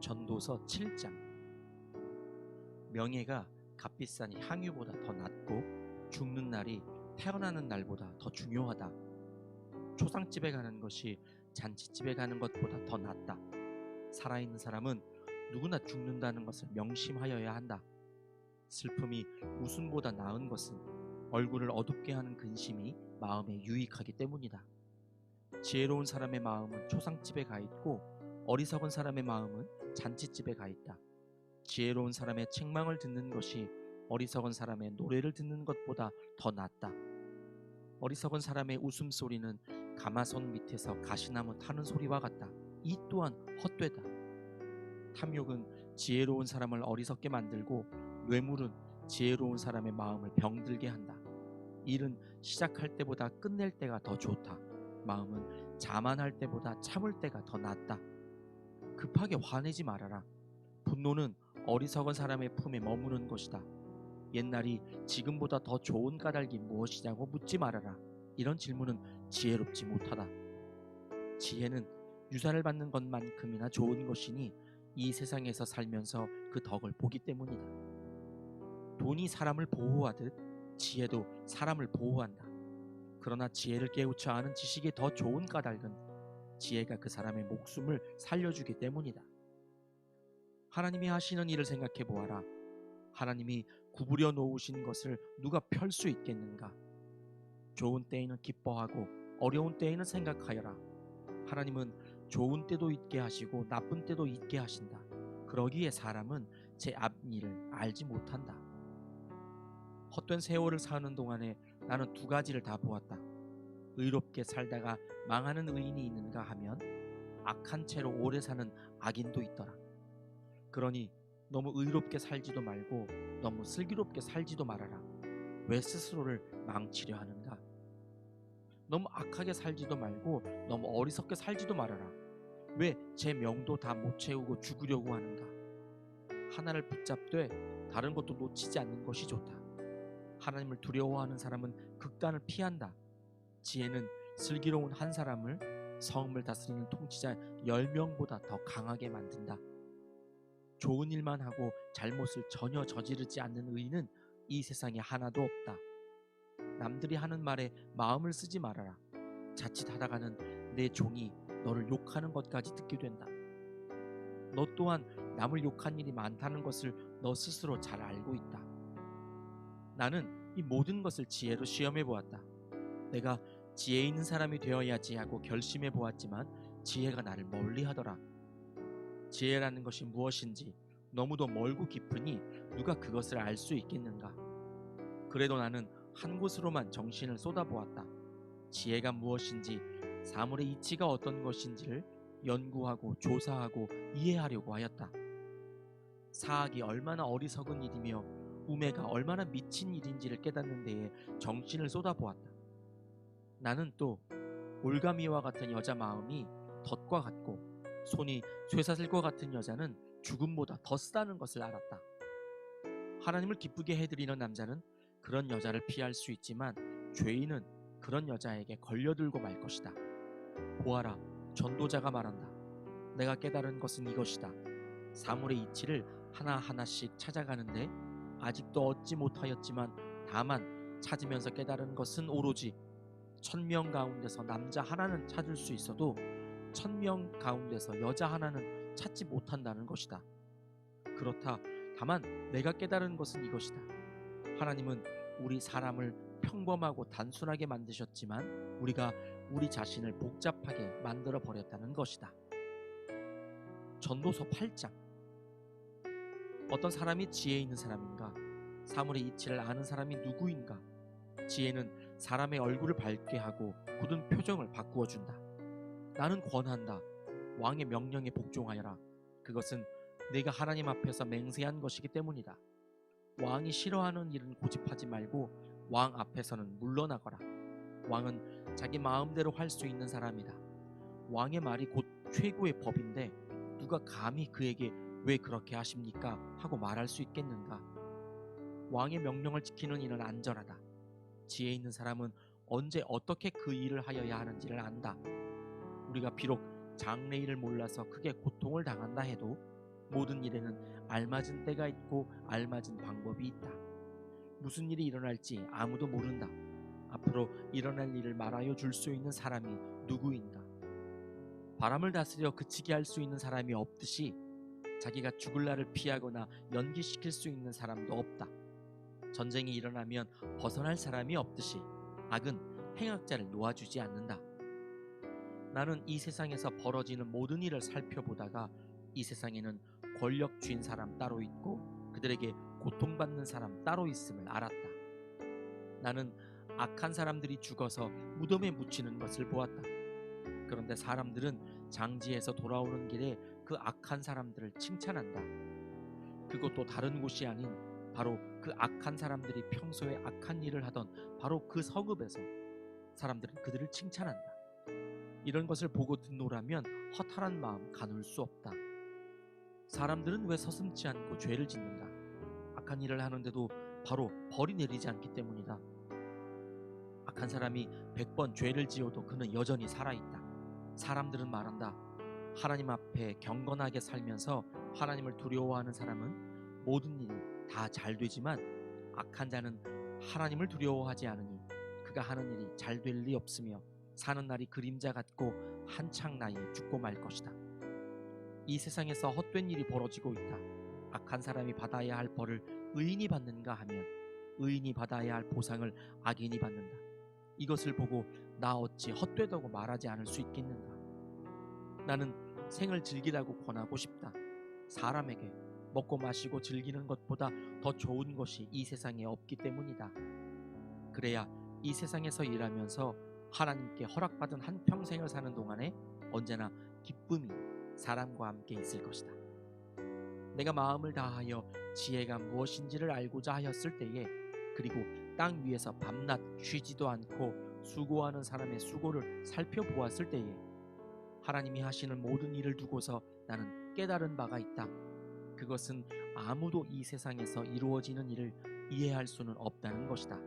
전도서 7장. 명예가 값비싼 향유보다 더 낫고 죽는 날이 태어나는 날보다 더 중요하다. 초상집에 가는 것이 잔치집에 가는 것보다 더 낫다. 살아있는 사람은 누구나 죽는다는 것을 명심하여야 한다. 슬픔이 웃음보다 나은 것은 얼굴을 어둡게 하는 근심이 마음에 유익하기 때문이다. 지혜로운 사람의 마음은 초상집에 가 있고 어리석은 사람의 마음은 잔치집에 가 있다. 지혜로운 사람의 책망을 듣는 것이 어리석은 사람의 노래를 듣는 것보다 더 낫다. 어리석은 사람의 웃음소리는 가마솥 밑에서 가시나무 타는 소리와 같다. 이 또한 헛되다. 탐욕은 지혜로운 사람을 어리석게 만들고 뇌물은 지혜로운 사람의 마음을 병들게 한다. 일은 시작할 때보다 끝낼 때가 더 좋다. 마음은 자만할 때보다 참을 때가 더 낫다. 급하게 화내지 말아라. 분노는 어리석은 사람의 품에 머무는 것이다. 옛날이 지금보다 더 좋은 까닭이 무엇이냐고 묻지 말아라. 이런 질문은 지혜롭지 못하다. 지혜는 유산을 받는 것만큼이나 좋은 것이니 이 세상에서 살면서 그 덕을 보기 때문이다. 돈이 사람을 보호하듯 지혜도 사람을 보호한다. 그러나 지혜를 깨우쳐 아는 지식이 더 좋은 까닭은 지혜가 그 사람의 목숨을 살려주기 때문이다. 하나님이 하시는 일을 생각해 보아라. 하나님이 구부려 놓으신 것을 누가 펼 수 있겠는가? 좋은 때에는 기뻐하고 어려운 때에는 생각하여라. 하나님은 좋은 때도 있게 하시고 나쁜 때도 있게 하신다. 그러기에 사람은 제 앞일을 알지 못한다. 헛된 세월을 사는 동안에 나는 두 가지를 다 보았다. 의롭게 살다가 망하는 의인이 있는가 하면 악한 채로 오래 사는 악인도 있더라. 그러니 너무 의롭게 살지도 말고 너무 슬기롭게 살지도 말아라. 왜 스스로를 망치려 하는가? 너무 악하게 살지도 말고 너무 어리석게 살지도 말아라. 왜 제 명도 다 못 채우고 죽으려고 하는가? 하나를 붙잡되 다른 것도 놓치지 않는 것이 좋다. 하나님을 두려워하는 사람은 극단을 피한다. 지혜는 슬기로운 한 사람을 성을 다스리는 통치자 10명보다 더 강하게 만든다. 좋은 일만 하고 잘못을 전혀 저지르지 않는 의인은 이 세상에 하나도 없다. 남들이 하는 말에 마음을 쓰지 말아라. 자칫 하다가는 내 종이 너를 욕하는 것까지 듣게 된다. 너 또한 남을 욕한 일이 많다는 것을 너 스스로 잘 알고 있다. 나는 이 모든 것을 지혜로 시험해 보았다. 내가 지혜 있는 사람이 되어야지 하고 결심해 보았지만 지혜가 나를 멀리하더라. 지혜라는 것이 무엇인지 너무도 멀고 깊으니 누가 그것을 알 수 있겠는가? 그래도 나는 한 곳으로만 정신을 쏟아보았다. 지혜가 무엇인지 사물의 이치가 어떤 것인지를 연구하고 조사하고 이해하려고 하였다. 사악이 얼마나 어리석은 일이며 우매가 얼마나 미친 일인지를 깨닫는 데에 정신을 쏟아보았다. 나는 또 올가미와 같은 여자 마음이 덫과 같고 손이 쇠사슬과 같은 여자는 죽음보다 더 쓰다는 것을 알았다. 하나님을 기쁘게 해드리는 남자는 그런 여자를 피할 수 있지만 죄인은 그런 여자에게 걸려들고 말 것이다. 보아라, 전도자가 말한다. 내가 깨달은 것은 이것이다. 사물의 이치를 하나하나씩 찾아가는데 아직도 얻지 못하였지만 다만 찾으면서 깨달은 것은 오로지 1000명 가운데서 남자 하나는 찾을 수 있어도 1000명 가운데서 여자 하나는 찾지 못한다는 것이다. 그렇다. 다만 내가 깨달은 것은 이것이다. 하나님은 우리 사람을 평범하고 단순하게 만드셨지만 우리가 우리 자신을 복잡하게 만들어 버렸다는 것이다. 전도서 8장. 어떤 사람이 지혜 있는 사람인가? 사물의 이치를 아는 사람이 누구인가? 지혜는 사람의 얼굴을 밝게 하고 굳은 표정을 바꾸어 준다. 나는 권한다. 왕의 명령에 복종하여라. 그것은 내가 하나님 앞에서 맹세한 것이기 때문이다. 왕이 싫어하는 일은 고집하지 말고 왕 앞에서는 물러나거라. 왕은 자기 마음대로 할 수 있는 사람이다. 왕의 말이 곧 최고의 법인데 누가 감히 그에게 왜 그렇게 하십니까? 하고 말할 수 있겠는가? 왕의 명령을 지키는 일은 안전하다. 지혜 있는 사람은 언제 어떻게 그 일을 하여야 하는지를 안다. 우리가 비록 장래일을 몰라서 크게 고통을 당한다 해도 모든 일에는 알맞은 때가 있고 알맞은 방법이 있다. 무슨 일이 일어날지 아무도 모른다. 앞으로 일어날 일을 말하여 줄 수 있는 사람이 누구인가? 바람을 다스려 그치게 할 수 있는 사람이 없듯이 자기가 죽을 날을 피하거나 연기시킬 수 있는 사람도 없다. 전쟁이 일어나면 벗어날 사람이 없듯이 악은 행악자를 놓아주지 않는다. 나는 이 세상에서 벌어지는 모든 일을 살펴보다가 이 세상에는 권력 쥔 사람 따로 있고 그들에게 고통받는 사람 따로 있음을 알았다. 나는 악한 사람들이 죽어서 무덤에 묻히는 것을 보았다. 그런데 사람들은 장지에서 돌아오는 길에 그 악한 사람들을 칭찬한다. 그것도 다른 곳이 아닌 바로 그 악한 사람들이 평소에 악한 일을 하던 바로 그 성읍에서 사람들은 그들을 칭찬한다. 이런 것을 보고 듣노라면 허탈한 마음 가눌 수 없다. 사람들은 왜 서슴지 않고 죄를 짓는가? 악한 일을 하는데도 바로 벌이 내리지 않기 때문이다. 악한 사람이 100번 죄를 지어도 그는 여전히 살아있다. 사람들은 말한다. 하나님 앞에 경건하게 살면서 하나님을 두려워하는 사람은 모든 일이 다 잘 되지만 악한 자는 하나님을 두려워하지 않으니 그가 하는 일이 잘 될 리 없으며 사는 날이 그림자 같고 한창 나이에 죽고 말 것이다. 이 세상에서 헛된 일이 벌어지고 있다. 악한 사람이 받아야 할 벌을 의인이 받는가 하면 의인이 받아야 할 보상을 악인이 받는다. 이것을 보고 나 어찌 헛되다고 말하지 않을 수 있겠는가? 나는 생을 즐기라고 권하고 싶다. 사람에게 먹고 마시고 즐기는 것보다 더 좋은 것이 이 세상에 없기 때문이다. 그래야 이 세상에서 일하면서 하나님께 허락받은 한평생을 사는 동안에 언제나 기쁨이 사람과 함께 있을 것이다. 내가 마음을 다하여 지혜가 무엇인지를 알고자 하였을 때에 그리고 땅 위에서 밤낮 쉬지도 않고 수고하는 사람의 수고를 살펴보았을 때에 하나님이 하시는 모든 일을 두고서 나는 깨달은 바가 있다. 그것은 아무도 이 세상에서 이루어지는 일을 이해할 수는 없다는 것이다.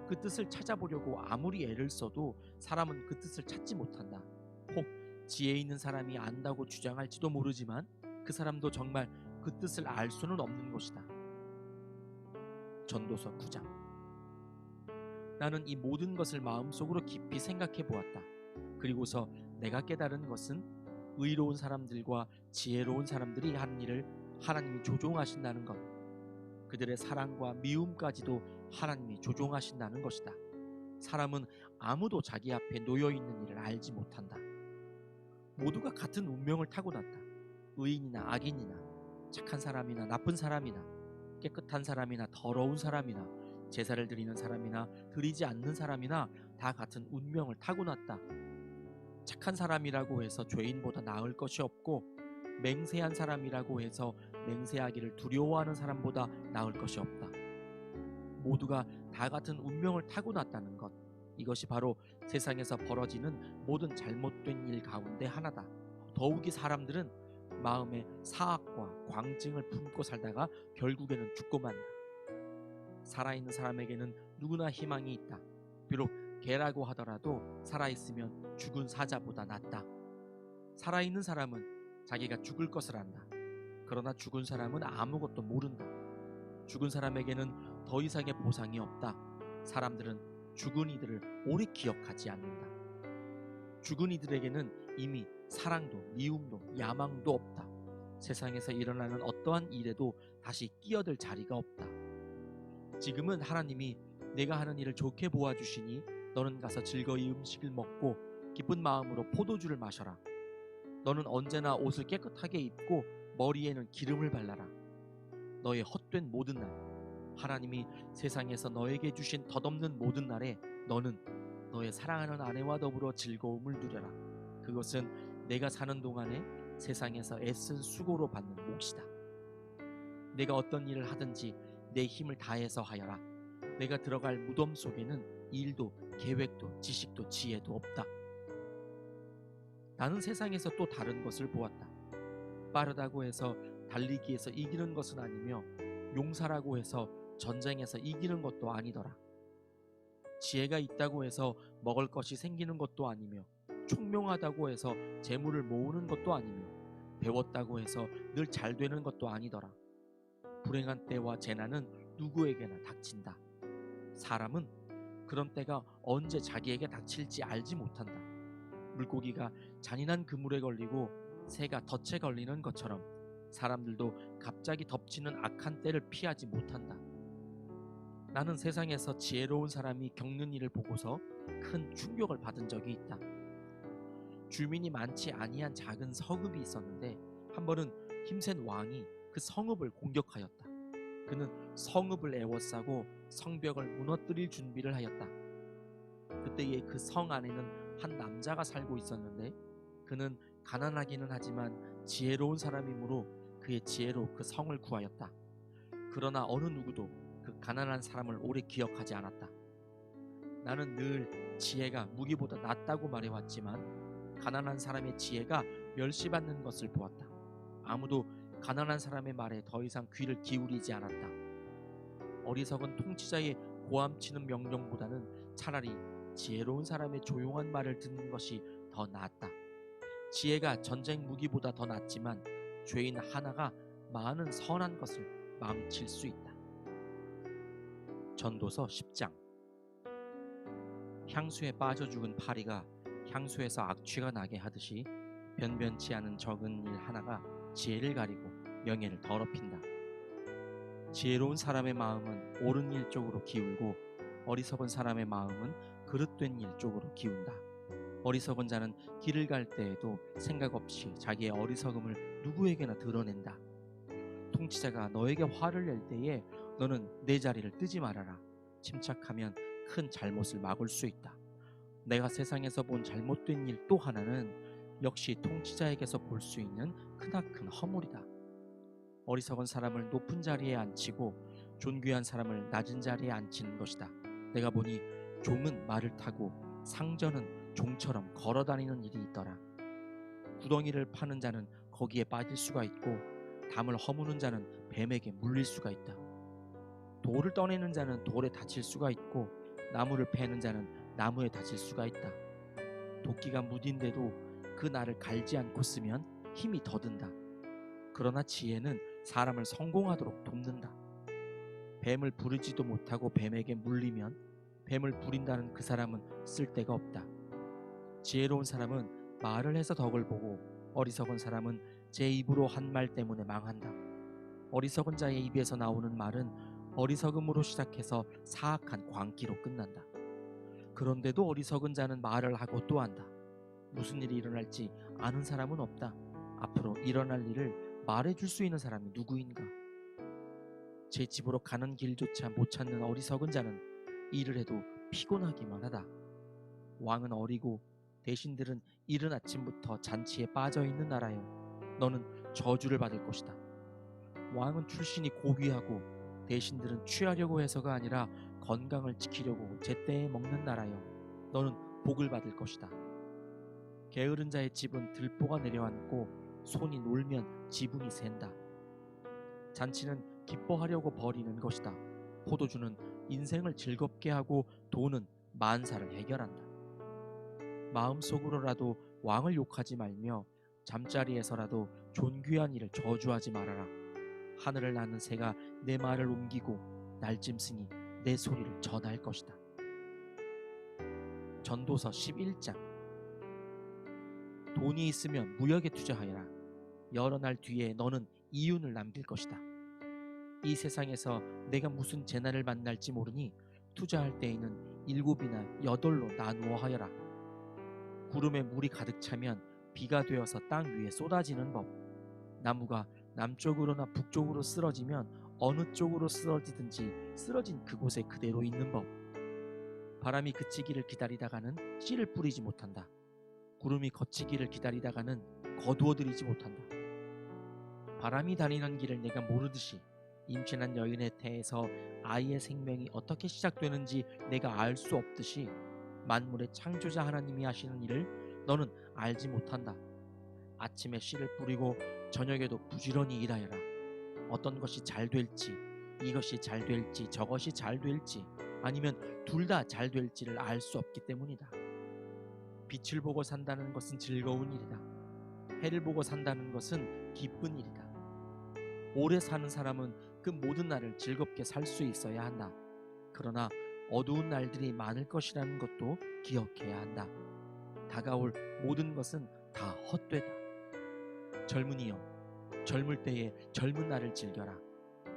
그 뜻을 찾아보려고 아무리 애를 써도 사람은 그 뜻을 찾지 못한다. 혹 지혜 있는 사람이 안다고 주장할지도 모르지만 그 사람도 정말 그 뜻을 알 수는 없는 것이다. 전도서 9장. 나는 이 모든 것을 마음속으로 깊이 생각해 보았다. 그리고서 내가 깨달은 것은 의로운 사람들과 지혜로운 사람들이 하는 일을 하나님이 조종하신다는 것, 그들의 사랑과 미움까지도 하나님이 조종하신다는 것이다. 사람은 아무도 자기 앞에 놓여있는 일을 알지 못한다. 모두가 같은 운명을 타고났다. 의인이나 악인이나 착한 사람이나 나쁜 사람이나 깨끗한 사람이나 더러운 사람이나 제사를 드리는 사람이나 드리지 않는 사람이나 다 같은 운명을 타고났다. 착한 사람이라고 해서 죄인보다 나을 것이 없고 맹세한 사람이라고 해서 맹세하기를 두려워하는 사람보다 나을 것이 없다. 모두가 다 같은 운명을 타고났다는 것, 이것이 바로 세상에서 벌어지는 모든 잘못된 일 가운데 하나다. 더욱이 사람들은 마음에 사악과 광증을 품고 살다가 결국에는 죽고 만다. 살아있는 사람에게는 누구나 희망이 있다. 비록 개라고 하더라도 살아있으면 죽은 사자보다 낫다. 살아있는 사람은 자기가 죽을 것을 안다. 그러나 죽은 사람은 아무것도 모른다. 죽은 사람에게는 더 이상의 보상이 없다. 사람들은 죽은 이들을 오래 기억하지 않는다. 죽은 이들에게는 이미 사랑도 미움도 야망도 없다. 세상에서 일어나는 어떠한 일에도 다시 끼어들 자리가 없다. 지금은 하나님이 내가 하는 일을 좋게 보아주시니 너는 가서 즐거이 음식을 먹고 기쁜 마음으로 포도주를 마셔라. 너는 언제나 옷을 깨끗하게 입고 머리에는 기름을 발라라. 너의 헛된 모든 날, 하나님이 세상에서 너에게 주신 덧없는 모든 날에 너는 너의 사랑하는 아내와 더불어 즐거움을 누려라. 그것은 내가 사는 동안에 세상에서 애쓴 수고로 받는 몫이다. 내가 어떤 일을 하든지 내 힘을 다해서 하여라. 내가 들어갈 무덤 속에는 일도 계획도 지식도 지혜도 없다. 나는 세상에서 또 다른 것을 보았다. 빠르다고 해서 달리기에서 이기는 것은 아니며 용사라고 해서 전쟁에서 이기는 것도 아니더라. 지혜가 있다고 해서 먹을 것이 생기는 것도 아니며 총명하다고 해서 재물을 모으는 것도 아니며 배웠다고 해서 늘 잘 되는 것도 아니더라. 불행한 때와 재난은 누구에게나 닥친다. 사람은 그런 때가 언제 자기에게 닥칠지 알지 못한다. 물고기가 잔인한 그물에 걸리고 새가 덫에 걸리는 것처럼 사람들도 갑자기 덮치는 악한 때를 피하지 못한다. 나는 세상에서 지혜로운 사람이 겪는 일을 보고서 큰 충격을 받은 적이 있다. 주민이 많지 아니한 작은 성읍이 있었는데 한 번은 힘센 왕이 그 성읍을 공격하였다. 그는 성읍을 에워싸고 성벽을 무너뜨릴 준비를 하였다. 그때에 그 성 안에는 한 남자가 살고 있었는데 그는 가난하기는 하지만 지혜로운 사람이므로 그의 지혜로 그 성을 구하였다. 그러나 어느 누구도 그 가난한 사람을 오래 기억하지 않았다. 나는 늘 지혜가 무기보다 낫다고 말해왔지만 가난한 사람의 지혜가 멸시받는 것을 보았다. 아무도 가난한 사람의 말에 더 이상 귀를 기울이지 않았다. 어리석은 통치자의 고함치는 명령보다는 차라리 지혜로운 사람의 조용한 말을 듣는 것이 더 나았다. 지혜가 전쟁 무기보다 더 낫지만 죄인 하나가 많은 선한 것을 망칠 수 있다. 전도서 10장. 향수에 빠져 죽은 파리가 향수에서 악취가 나게 하듯이 변변치 않은 적은 일 하나가 지혜를 가리고 명예를 더럽힌다. 지혜로운 사람의 마음은 옳은 일 쪽으로 기울고 어리석은 사람의 마음은 그릇된 일 쪽으로 기운다. 어리석은 자는 길을 갈 때에도 생각 없이 자기의 어리석음을 누구에게나 드러낸다. 통치자가 너에게 화를 낼 때에 너는 내 자리를 뜨지 말아라. 침착하면 큰 잘못을 막을 수 있다. 내가 세상에서 본 잘못된 일 또 하나는 역시 통치자에게서 볼 수 있는 크나큰 허물이다. 어리석은 사람을 높은 자리에 앉히고 존귀한 사람을 낮은 자리에 앉히는 것이다. 내가 보니 종은 말을 타고 상전은 종처럼 걸어다니는 일이 있더라. 구덩이를 파는 자는 거기에 빠질 수가 있고 담을 허무는 자는 뱀에게 물릴 수가 있다. 돌을 떠내는 자는 돌에 다칠 수가 있고 나무를 패는 자는 나무에 다칠 수가 있다. 도끼가 무딘데도 그 날을 갈지 않고 쓰면 힘이 더 든다. 그러나 지혜는 사람을 성공하도록 돕는다. 뱀을 부르지도 못하고 뱀에게 물리면 뱀을 부린다는 그 사람은 쓸데가 없다. 지혜로운 사람은 말을 해서 덕을 보고 어리석은 사람은 제 입으로 한 말 때문에 망한다. 어리석은 자의 입에서 나오는 말은 어리석음으로 시작해서 사악한 광기로 끝난다. 그런데도 어리석은 자는 말을 하고 또 한다. 무슨 일이 일어날지 아는 사람은 없다. 앞으로 일어날 일을 말해줄 수 있는 사람이 누구인가? 제 집으로 가는 길조차 못 찾는 어리석은 자는 일을 해도 피곤하기만 하다. 왕은 어리고 대신들은 이른 아침부터 잔치에 빠져있는 나라여, 너는 저주를 받을 것이다. 왕은 출신이 고귀하고 대신들은 취하려고 해서가 아니라 건강을 지키려고 제때에 먹는 나라여, 너는 복을 받을 것이다. 게으른 자의 집은 들보가 내려앉고 손이 놀면 지붕이 샌다. 잔치는 기뻐하려고 벌이는 것이다. 포도주는 인생을 즐겁게 하고 돈은 만사를 해결한다. 마음속으로라도 왕을 욕하지 말며 잠자리에서라도 존귀한 이를 저주하지 말아라. 하늘을 나는 새가 내 말을 옮기고 날짐승이 내 소리를 전할 것이다. 전도서 11장. 돈이 있으면 무역에 투자하여라. 여러 날 뒤에 너는 이윤을 남길 것이다. 이 세상에서 내가 무슨 재난을 만날지 모르니 투자할 때에는 7이나 8로 나누어 하여라. 구름에 물이 가득 차면 비가 되어서 땅 위에 쏟아지는 법. 나무가 남쪽으로나 북쪽으로 쓰러지면 어느 쪽으로 쓰러지든지 쓰러진 그곳에 그대로 있는 법. 바람이 그치기를 기다리다가는 씨를 뿌리지 못한다. 구름이 거치기를 기다리다가는 거두어들이지 못한다. 바람이 다니는 길을 내가 모르듯이 임신한 여인의 태에서 아이의 생명이 어떻게 시작되는지 내가 알 수 없듯이 만물의 창조자 하나님이 하시는 일을 너는 알지 못한다. 아침에 씨를 뿌리고 저녁에도 부지런히 일하여라. 어떤 것이 잘 될지, 이것이 잘 될지, 저것이 잘 될지, 아니면 둘 다 잘 될지를 알 수 없기 때문이다. 빛을 보고 산다는 것은 즐거운 일이다. 해를 보고 산다는 것은 기쁜 일이다. 오래 사는 사람은 그 모든 날을 즐겁게 살 수 있어야 한다. 그러나 어두운 날들이 많을 것이라는 것도 기억해야 한다. 다가올 모든 것은 다 헛되다. 젊은이여, 젊을 때에 젊은 날을 즐겨라.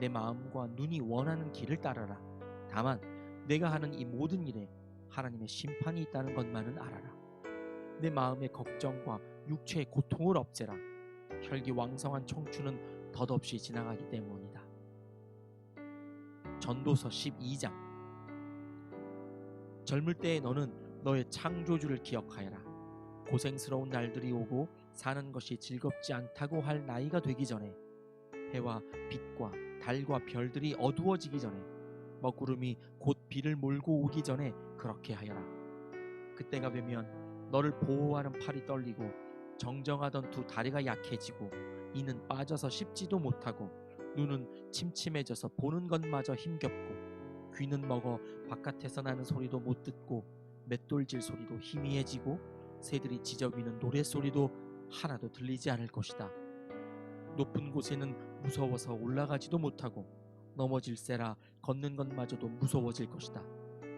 내 마음과 눈이 원하는 길을 따라라. 다만 내가 하는 이 모든 일에 하나님의 심판이 있다는 것만은 알아라. 내 마음의 걱정과 육체의 고통을 없애라. 혈기왕성한 청춘은 덧없이 지나가기 때문이다. 전도서 12장. 젊을 때에 너는 너의 창조주를 기억하여라. 고생스러운 날들이 오고 사는 것이 즐겁지 않다고 할 나이가 되기 전에, 해와 빛과 달과 별들이 어두워지기 전에, 먹구름이 곧 비를 몰고 오기 전에 그렇게 하여라. 그때가 되면 너를 보호하는 팔이 떨리고 정정하던 두 다리가 약해지고 이는 빠져서 씹지도 못하고 눈은 침침해져서 보는 것마저 힘겹고 귀는 먹어 바깥에서 나는 소리도 못 듣고 맷돌질 소리도 희미해지고 새들이 지저귀는 노랫소리도 하나도 들리지 않을 것이다. 높은 곳에는 무서워서 올라가지도 못하고 넘어질세라 걷는 것마저도 무서워질 것이다.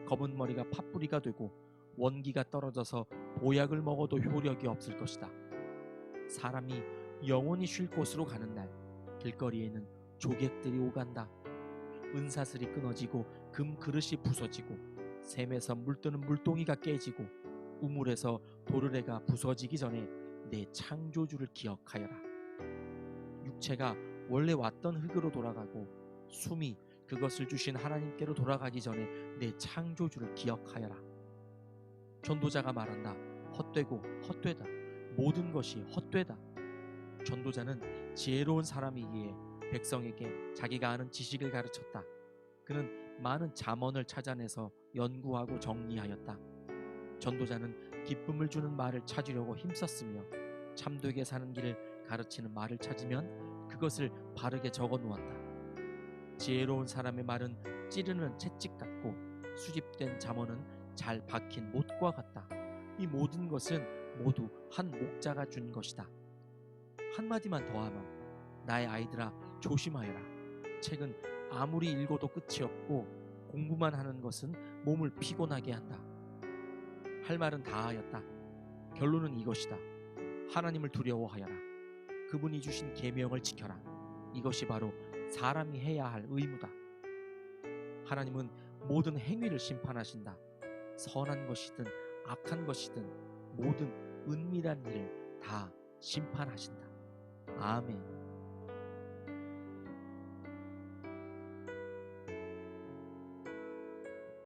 검은 머리가 팥뿌리가 되고 원기가 떨어져서 보약을 먹어도 효력이 없을 것이다. 사람이 영원히 쉴 곳으로 가는 날, 길거리에는 조객들이 오간다. 은사슬이 끊어지고 금 그릇이 부서지고 샘에서 물뜨는 물동이가 깨지고 우물에서 도르래가 부서지기 전에 내 창조주를 기억하여라. 육체가 원래 왔던 흙으로 돌아가고 숨이 그것을 주신 하나님께로 돌아가기 전에 내 창조주를 기억하여라. 전도자가 말한다. 헛되고 헛되다. 모든 것이 헛되다. 전도자는 지혜로운 사람이기에 백성에게 자기가 아는 지식을 가르쳤다. 그는 많은 잠언을 찾아내서 연구하고 정리하였다. 전도자는 기쁨을 주는 말을 찾으려고 힘썼으며 참되게 사는 길을 가르치는 말을 찾으면 그것을 바르게 적어 놓았다. 지혜로운 사람의 말은 찌르는 채찍 같고 수집된 잠언은 잘 박힌 못과 같다. 이 모든 것은 모두 한 목자가 준 것이다. 한마디만 더하면 나의 아이들아 조심하여라. 책은 아무리 읽어도 끝이 없고 공부만 하는 것은 몸을 피곤하게 한다. 할 말은 다 하였다. 결론은 이것이다. 하나님을 두려워하여라. 그분이 주신 계명을 지켜라. 이것이 바로 사람이 해야 할 의무다. 하나님은 모든 행위를 심판하신다. 선한 것이든 악한 것이든 모든 은밀한 일을 다 심판하신다. 아멘.